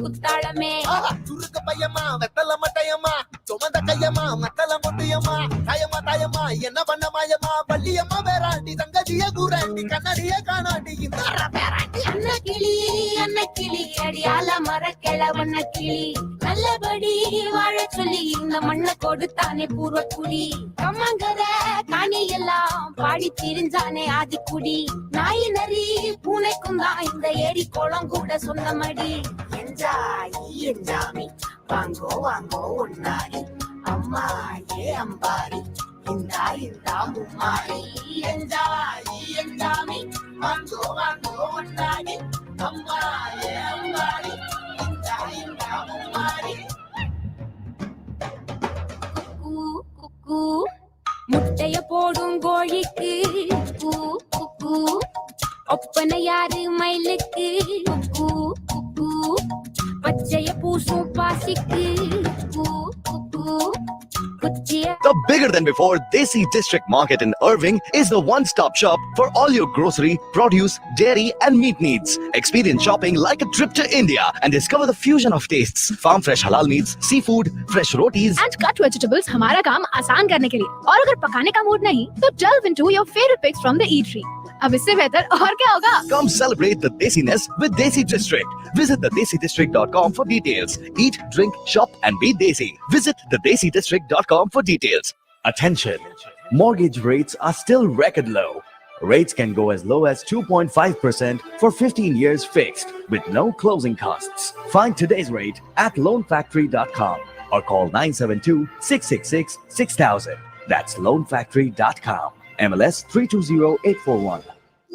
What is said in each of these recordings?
குத்தாளமே சுருக்கு பையமா வெத்தல மட்டையம்மா சுமந்த கையம்மா மத்தல முட்டியம்மா தாயம்மா தாயம்மா என்ன பண்ண மாயம்மா பள்ளியம்மா வேறாண்டி தங்கதிய கூறாண்டி கண்ணடிய காணாண்டி இந்த அன்ன கிளி அடியால மரக்கிழவண்ண கிளி நல்லபடி வாழ சொல்லி இந்த மண்ணை கொடுத்தானே பூர்வ குடி கம்மங்கர காணி எல்லாம் பாடி திரிஞ்சானே ஆதிக்குடி நாய் நரி பூனைக்கும் தான் இந்த ஏரி குளம் கூட சொந்தமடி என்ஜாமி வாங்கோ வாங்கோ ஒன்னாரி அம்மா ஏ அம்பாரி இந்தா மும்மாரி என்ஜாமி வாங்கோ வாங்கோ ஒன்னாரி அம்மா ஏ அம்பாரி இந்தா மும்மாரி குக்கு முட்டைய போடும் கோழிக்கு குக்கு ஒப்பனை யாரு மயிலுக்கு குக்கு குக்கு பச்சைய பூசும் பாசிக்கு The bigger than before Desi District Market in Irving is the one-stop shop for all your grocery, produce, dairy and meat needs. Experience shopping like a trip to India and discover the fusion of tastes. Farm fresh halal meats, seafood, fresh rotis and cut vegetables हमारा काम आसान करने के लिए. और अगर पकाने का मूड नहीं तो delve into your favorite picks from the eatery. अब इससे बेहतर और क्या होगा? Come celebrate the Desiness with Desi District. Visit thedesidistrict.com for details. Eat, drink, shop and be Desi. Visit thedesidistrict.com for details. Attention! Mortgage rates are still record low. Rates can go as low as 2.5% for 15 years fixed with no closing costs. Find today's rate at loanfactory.com or call 972-666-6000. That's loanfactory.com. MLS 320841.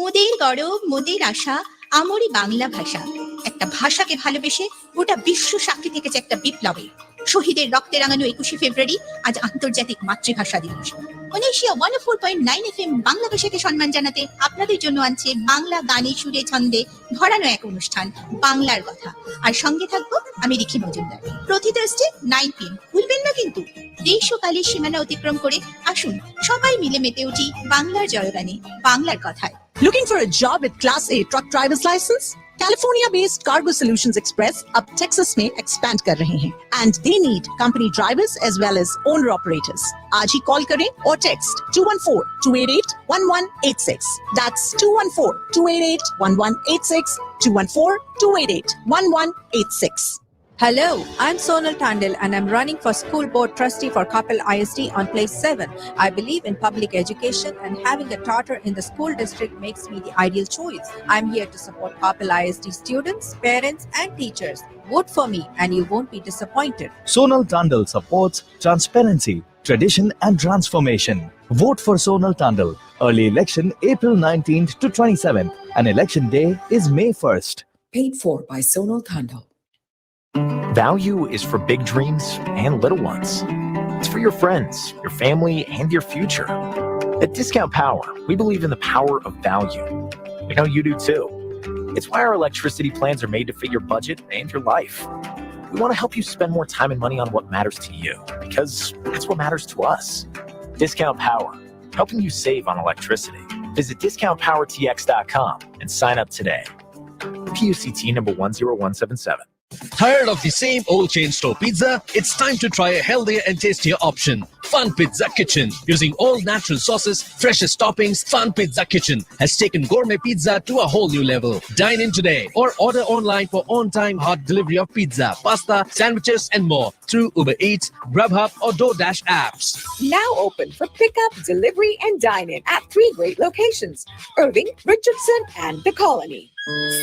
মোদের গৌরব মোদের আশা আমরি বাংলা ভাষা একটা ভাষাকে ভালোবেসে গোটা বিশ্ব সাক্ষী থেকেছে একটা বিপ্লবে শহীদের রক্তে রাঙানো 21শে ফেব্রুয়ারি আজ আন্তর্জাতিক মাতৃভাষা দিবস FunAsia 104.9 FM বাংলা ভাষাকে সম্মান জানাতে আপনাদের জন্য আনছে বাংলা গানে সুরে ছন্দে ভরানো এক অনুষ্ঠান বাংলার কথা আর সঙ্গে থাকবো আমি রিখি মজুমদার প্রতি থার্সডে 9 PM ভুলবেন না কিন্তু দেশ ও কালের সীমানা অতিক্রম করে আসুন সবাই মিলে মেতে উঠি বাংলার জয়গানে বাংলার কথায় Looking for a job with Class A truck driver's license? California-based Cargo Solutions Express अब Texas में expand कर रहे हैं and they need company drivers as well as owner operators. आज ही call करें or text 214-288-1186. That's 214-288-1186, 214-288-1186. Hello, I'm Sonal Tandil and I'm running for School Board Trustee for Kapil ISD on place 7. I believe in public education and having a daughter in the school district makes me the ideal choice. I'm here to support Kapil ISD students, parents and teachers. Vote for me and you won't be disappointed. Sonal Tandil supports transparency, tradition and transformation. Vote for Sonal Tandil. Early election April 19th to 27th and election day is May 1st. Paid for by Sonal Tandil. Value is for big dreams and little ones. It's for your friends, your family, and your future. At Discount Power, we believe in the power of value. We know you do too. It's why our electricity plans are made to fit your budget and your life. We want to help you spend more time and money on what matters to you, because that's what matters to us. Discount Power, helping you save on electricity. Visit discountpowertx.com and sign up today. PUCT number 10177. Tired of the same old chain store pizza? It's time to try a healthier and tastier option. Fun Pizza Kitchen. Using all natural sauces, freshest toppings, Fun Pizza Kitchen has taken gourmet pizza to a whole new level. Dine in today or order online for on-time hot delivery of pizza, pasta, sandwiches and more through Uber Eats, Grubhub or DoorDash apps. Now open for pickup, delivery and dine-in at 3 great locations: Irving, Richardson and The Colony.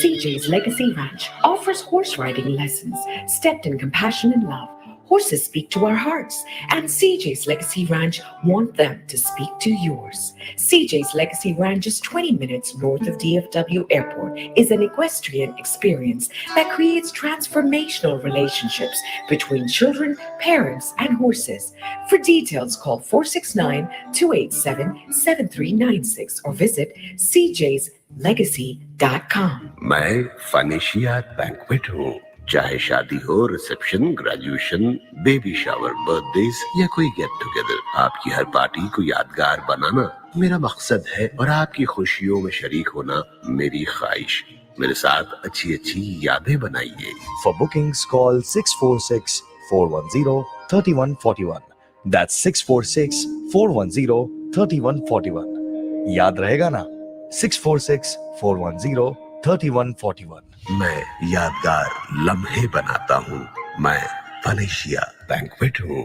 CJ's Legacy Ranch offers horse riding lessons steeped in compassion and love. Horses speak to our hearts, and CJ's Legacy Ranch want them to speak to yours. CJ's Legacy Ranch is 20 minutes north of DFW Airport, is an equestrian experience that creates transformational relationships between children, parents, and horses. For details, call 469-287-7396 or visit cjslegacy.com. मैं FunAsia banquet हूँ चाहे शादी हो reception graduation baby shower birthdays या कोई get together आपकी हर party को यादगार बनाना मेरा मकसद है और आपकी खुशियों में शरीक होना मेरी ख्वाहिश मेरे साथ अच्छी अच्छी यादें बनाइए। For bookings, call 646-410-3141. That's 646-410-3141. याद रहेगा ना? 646-410-3141. मैं यादगार लम्हे बनाता हूँ। मैं फनेशिया बैंक्वेट हूँ।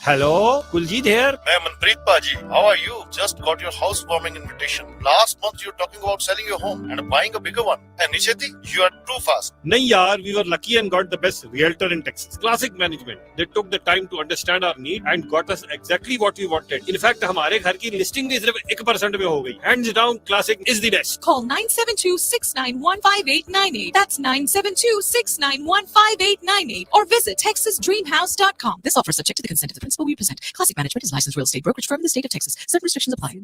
Hello, Kuljit here. Hey, Manpreet Paji, how are you? Just got your housewarming invitation. Last month you were talking about selling your home and buying a bigger one. And Nisheti, you are too fast. नहीं यार, we were lucky and got the best realtor in Texas. Classic management. They took the time to understand our need and got us exactly what we wanted. In fact, हमारे घर की listing भी सिर्फ 1% में हो गई. Hands down, Classic is the best. Call 972-691-5898. That's 972-691-5898. Or visit TexasDreamHouse.com. This offer is subject to the consent of the principal we present. Classic Management is a licensed real estate brokerage firm in the state of Texas. Certain restrictions apply.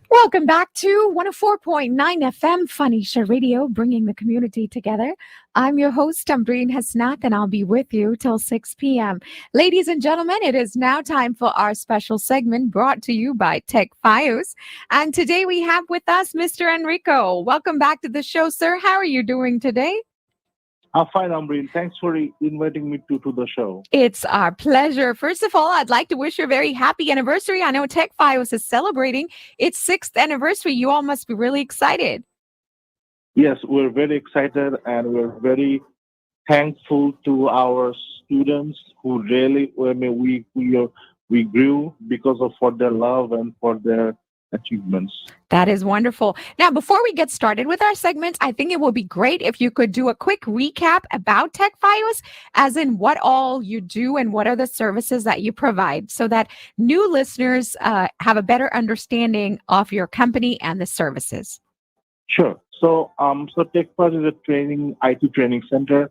Welcome back to 104.9 FM FunAsia Radio, bringing the community together. I'm your host, Ambreen Hasnath, and I'll be with you till 6 p.m. Ladies and gentlemen, it is now time for our special segment brought to you by TechFios. And today we have with us Mr. Enrico. Welcome back to the show, sir. How are you doing today? I'm fine, Ambreen. Thanks for inviting me to the show. It's our pleasure. First of all, I'd like to wish you a very happy anniversary. I know TechFios is celebrating its 6th anniversary. You all must be really excited. Yes, we're very excited and we're very thankful to our students who really, we grew because of for their love and for their achievements. That is wonderful. Now, before we get started with our segments, I think it would be great if you could do a quick recap about TechFios, as in what all you do and what are the services that you provide, so that new listeners have a better understanding of your company and the services. Sure. So TechFios is a IT training center.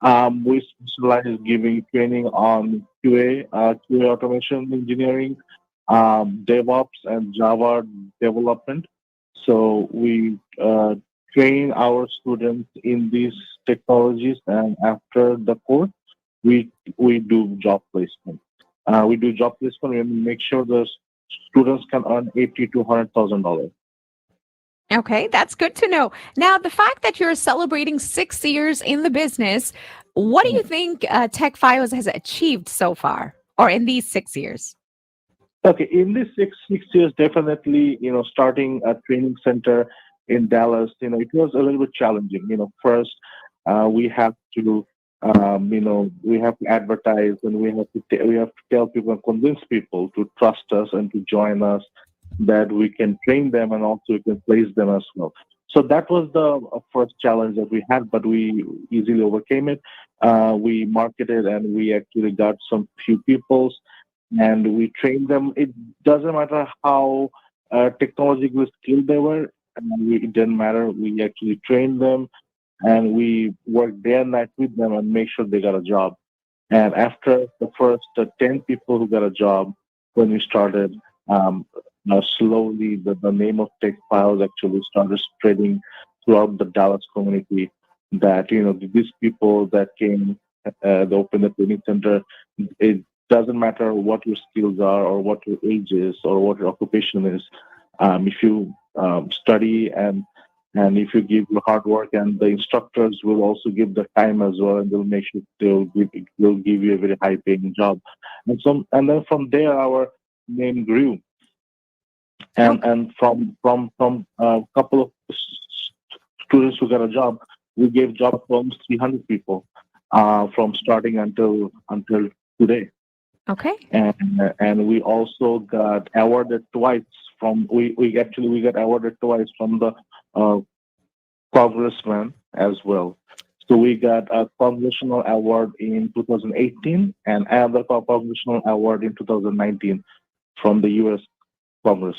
We specialize in giving training on QA automation engineering, DevOps and Java development. So we train our students in these technologies, and after the course, we do job placement. We do job placement and make sure the students can earn $80,000 to $100,000. Okay, that's good to know. Now, the fact that you're celebrating 6 years in the business, what do you think TechFios has achieved so far, or in these 6 years? Okay, in these six years, definitely, starting a training center in Dallas, it was a little bit challenging. First, we have to, we have to advertise, and we have to tell people and convince people to trust us and to join us, that we can train them and also we can place them as well. So that was the first challenge that we had, but we easily overcame it. We marketed and we actually got some few peoples, and we trained them. It doesn't matter how technologically skilled they were. It didn't matter. We actually trained them, and we worked day and night with them and make sure they got a job. And after the first 10 people who got a job, when we started, slowly the name of TechFios actually started spreading throughout the Dallas community. That these people that came, they opened the training center. It doesn't matter what your skills are or what your age is or what your occupation is. If you study and if you give your hard work, and the instructors will also give the time as well, and they'll make sure they'll give you a very high paying job. And then from there, our name grew. And from a couple of students who got a job, we gave job to almost 300 people from starting until today. Okay. And we also got awarded twice we got awarded twice from the congressman as well. So we got a congressional award in 2018 and another congressional award in 2019 from the U.S. Congress.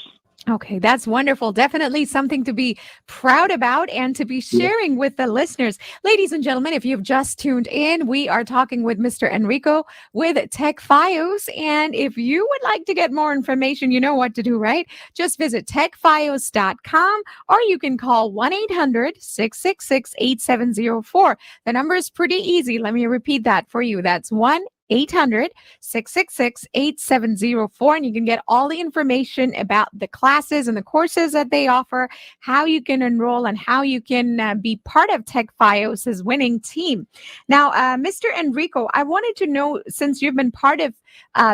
Okay, that's wonderful. Definitely something to be proud about and to be sharing with the listeners. Ladies and gentlemen, if you've just tuned in, we are talking with Mr. Enrico with TechFios. And if you would like to get more information, you know what to do, right? Just visit TechFios.com, or you can call 1-800-666-8704. The number is pretty easy. Let me repeat that for you. That's 1 800-666-8704, and you can get all the information about the classes and the courses that they offer, how you can enroll, and how you can be part of TechFios' winning team. Now, Mr. Enrico, I wanted to know, since you've been part of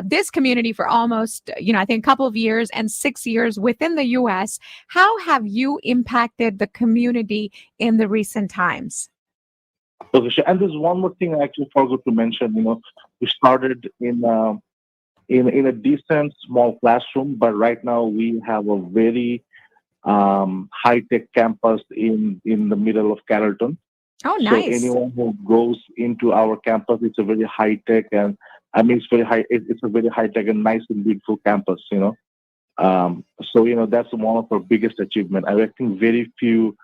this community for almost, I think a couple of years and 6 years within the U.S., how have you impacted the community in the recent times? Okay, sure. And there's one more thing I actually forgot to mention. We started in a decent small classroom, but right now we have a very high-tech campus in the middle of Carrollton. Oh, So nice. anyone who goes into our campus, it's a very high-tech, and I mean it's very high. It's a very high-tech and nice and beautiful campus. So that's one of our biggest achievement. I think very few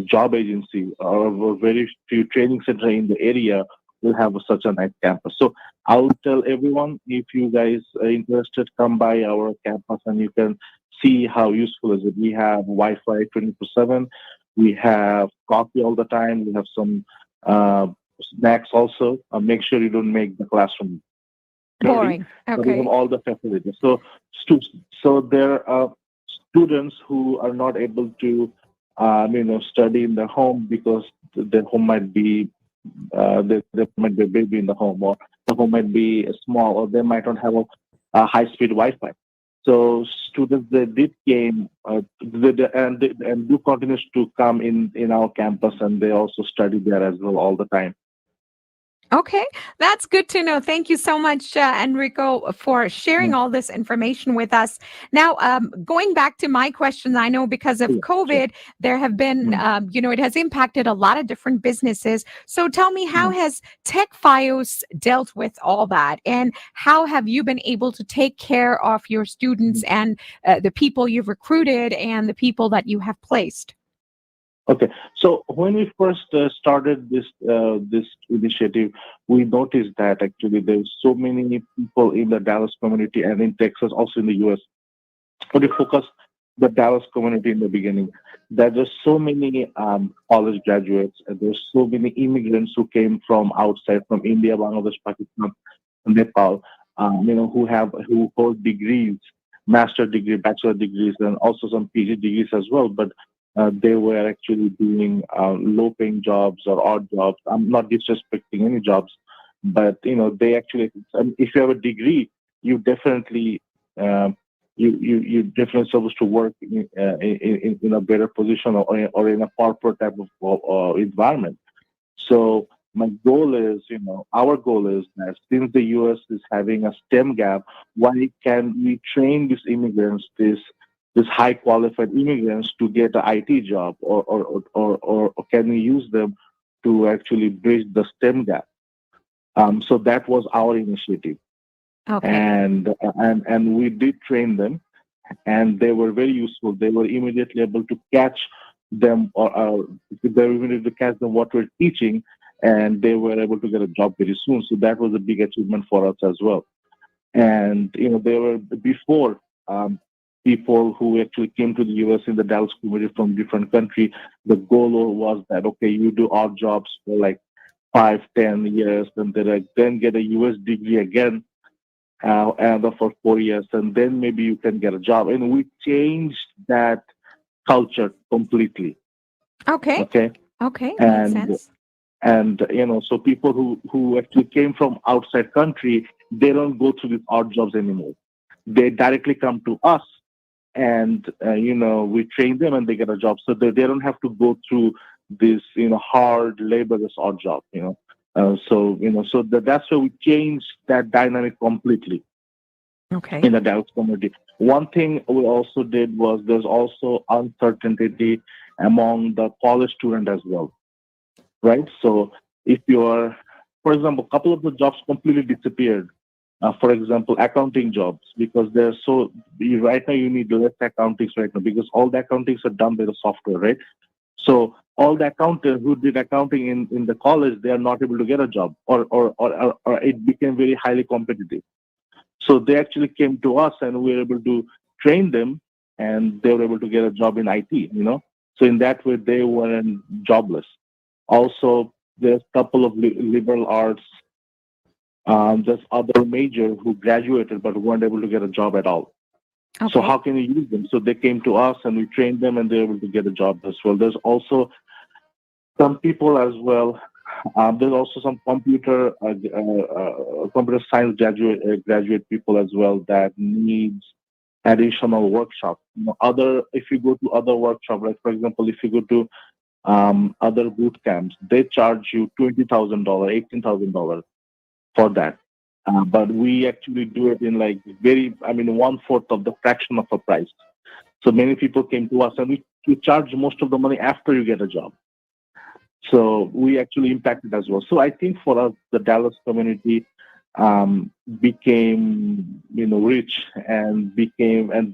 job agency or very few training center in the area will have such a nice campus. So I'll tell everyone, if you guys are interested, come by our campus and you can see how useful is it. We have Wi-Fi 24/7. We have coffee all the time. We have some snacks also. Make sure you don't make the classroom dirty. Boring. But we have Okay. all the facilities. So there are students who are not able to study in their home because their home might be there might be a baby in the home, or the home might be small, or they might not have a high-speed Wi-Fi. So students, they did came and do continue to come in our campus, and they also study there as well all the time. Okay, that's good to know. Thank you so much, Enrico, for sharing all this information with us. Now, going back to my questions, I know because of COVID, there have been, it has impacted a lot of different businesses. So tell me, how has TechFios dealt with all that? And how have you been able to take care of your students and the people you've recruited and the people that you have placed? Okay, so when we first started this initiative, we noticed that actually there's so many people in the Dallas community and in Texas, also in the U.S. But we focused the Dallas community in the beginning. There's so many college graduates, and there's so many immigrants who came from outside, from India, Bangladesh, Pakistan, Nepal, who hold degrees, master degree, bachelor degrees, and also some PhD degrees as well. But they were actually doing low-paying jobs or odd jobs. I'm not disrespecting any jobs, but they actually. If you have a degree, you definitely you definitely supposed to work in a better position or in a corporate type of environment. So my goal is, our goal is that since the U.S. is having a STEM gap, why can we train these immigrants, this high qualified immigrants, to get an IT job, or can we use them to actually bridge the STEM gap? So that was our initiative. Okay. And we did train them, and they were very useful. They were immediately able to catch them, or they were immediately to catch them what we're teaching, and they were able to get a job very soon. So that was a big achievement for us as well. And they were before. People who actually came to the U.S. in the Dallas community from different countries, the goal was that, okay, you do odd jobs for like 5-10 years, and then get a U.S. degree again, and for 4 years, and then maybe you can get a job. And we changed that culture completely. Okay. Okay. Makes sense. And so people who actually came from outside country, they don't go through these odd jobs anymore. They directly come to us, and we train them, and they get a job, so they don't have to go through this hard labor, this odd job. So that's why we changed that dynamic completely. Okay. In the Dallas community. One thing we also did was there's also uncertainty among the college student as well, right? So if you're, for example, a couple of the jobs completely disappeared. For example, accounting jobs, because right now you need less accountings right now, because all the accountings are done by the software, right? So all the accountants who did accounting in the college, they are not able to get a job, or it became very highly competitive. So they actually came to us, and we were able to train them, and they were able to get a job in IT, So in that way, they weren't jobless. Also, there's a couple of liberal arts There's other major who graduated but weren't able to get a job at all. So how can you use them? So they came to us and we trained them and they're able to get a job as well. There's also some people as well. There's also some computer science graduate people as well that needs additional workshop. If you go to other workshop, like for example, if you go to other boot camps, they charge you $20,000, $18,000 for that. But we actually do it in like 1/4 of the fraction of a price. So many people came to us and we charge most of the money after you get a job. So we actually impacted as well. So I think for us, the Dallas community became, rich and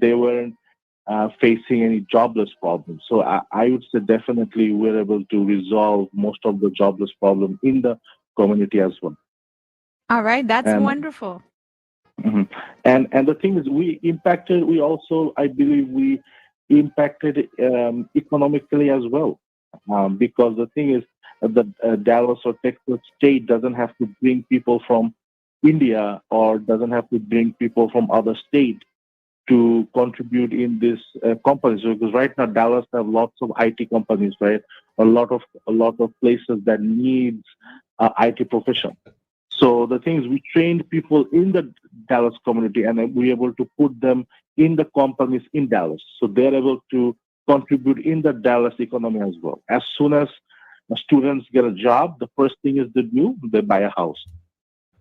they weren't facing any jobless problems. So I would say definitely we're able to resolve most of the jobless problem in the community as well. All right, that's wonderful. Mm-hmm. And the thing is, I believe we impacted economically as well, because the thing is, the Dallas or Texas state doesn't have to bring people from India or doesn't have to bring people from other states to contribute in this companies. Because right now Dallas have lots of IT companies, right? A lot of places that needs IT profession. So the thing is, we trained people in the Dallas community and we're able to put them in the companies in Dallas. So they're able to contribute in the Dallas economy as well. As soon as students get a job, the first thing is they buy a house.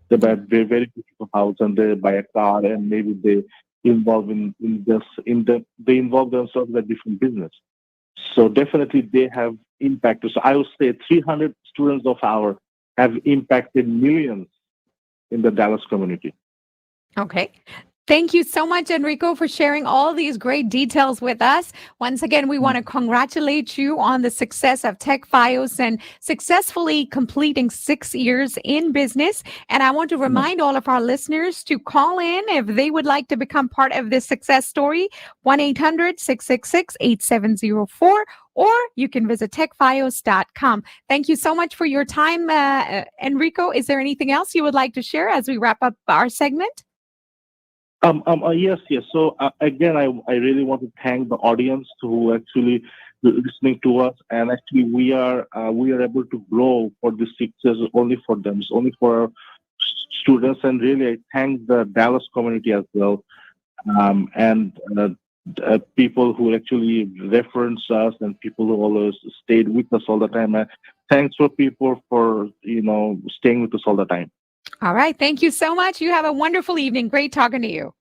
They buy a very, very beautiful house and they buy a car and maybe they involve they involve themselves in a different business. So definitely they have impacted. So I would say 300 students of ours have impacted millions in the Dallas community. Okay. Thank you so much, Enrico, for sharing all these great details with us. Once again, we want to congratulate you on the success of TechFios and successfully completing 6 years in business. And I want to remind all of our listeners to call in if they would like to become part of this success story, 1-800-666-8704, or you can visit techfios.com. Thank you so much for your time, Enrico. Is there anything else you would like to share as we wrap up our segment? Yes. So again, I really want to thank the audience who actually listening to us, and actually we are able to grow for the 6 years only for them. It's only for our students, and really I thank the Dallas community as well, and people who actually reference us and people who always stayed with us all the time. Thanks for people for staying with us all the time. All right. Thank you so much. You have a wonderful evening. Great talking to you.